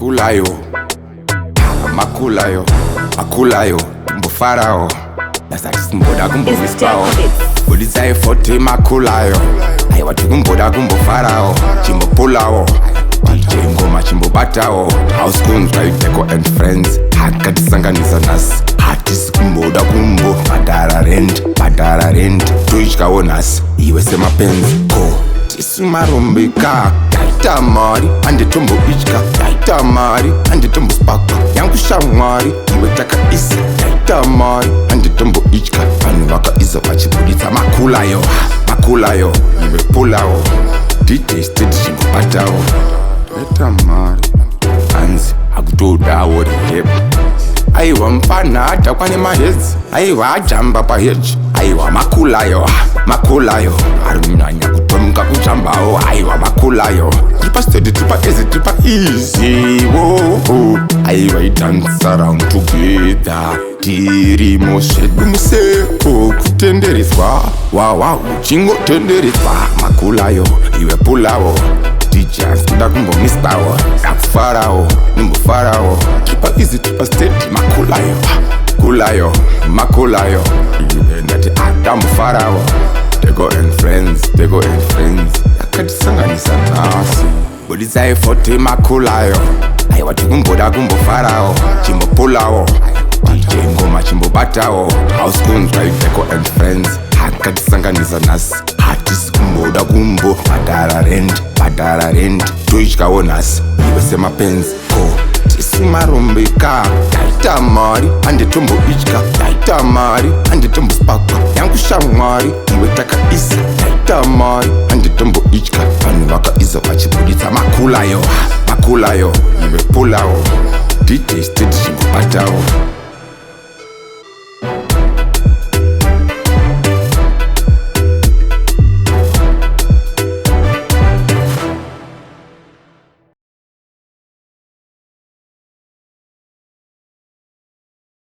makulayo, makulayo, makulayo, mbufarao. Nasa simboda kumbuvispawo. Bulisa e40 makulayo. Aiwa tikumboda kumbufarao. Chimbo pulao. DJ ngoma chimbo batao. House coons by Decco and friends. Hakati sanganisa nas. Hati kumboda kumbo. Badara rent. Tuishka onas. Iwe sema penzi. Ko. Tisumarumbika. Taita mari. Ande tumbo ichka. Taita mari. Ande tumbo spaka. Yangu shamwari. Iwe taka isi. Taita mari. Ande tumbo ichka. Panu waka izo wachibudita. Makulayo. Makulayo. Iwe pulao. DJ steady chimbo batao. Taita mari. Anzi. Akutoda wori hip. Aiwa mpana hata kwane mahezi. Aiwa ajamba pa hedge. Aiwa makulayo. Makulayo. Arunanya kutomka kuchambao. Aiwa makulayo. Tripa steady, tripa easy. Whoa. Aiwa dance around together. Tiri moshedu museko kutenderizwa. Wow. Chingo tenderizwa. Makulayo. Iwe pulao. Teachers, kuda kumbo mistawo. Yakufarao, nimbo farao. Tripa easy, tripa steady, makulayo. Kulayo, makulayo. Iwe ndati adamu farao. Decco and friends. Yakati sanganisa nasi. Bulisa e40 makulayo. Aiwa tikumboda kumbo farao. Chimbo pulao. DJ ngoma chimbo batao. House coons by Decco and friends. Hakati sanganisa nasi. Hati sikumboda kumbo. Badara rent. Tuishka onas. Iwe sema penzi. Ko. Tisumarumbika. Taita mari. Ande tumbo ichka. Taita mari. Ande tumbo spaka. Yangu shamwari. Iwe taka isi. Taita mari. Ande tumbo ichka. Panu waka izo wachibudita. Makulayo. Iwe pulao. DJ steady chimbo batao.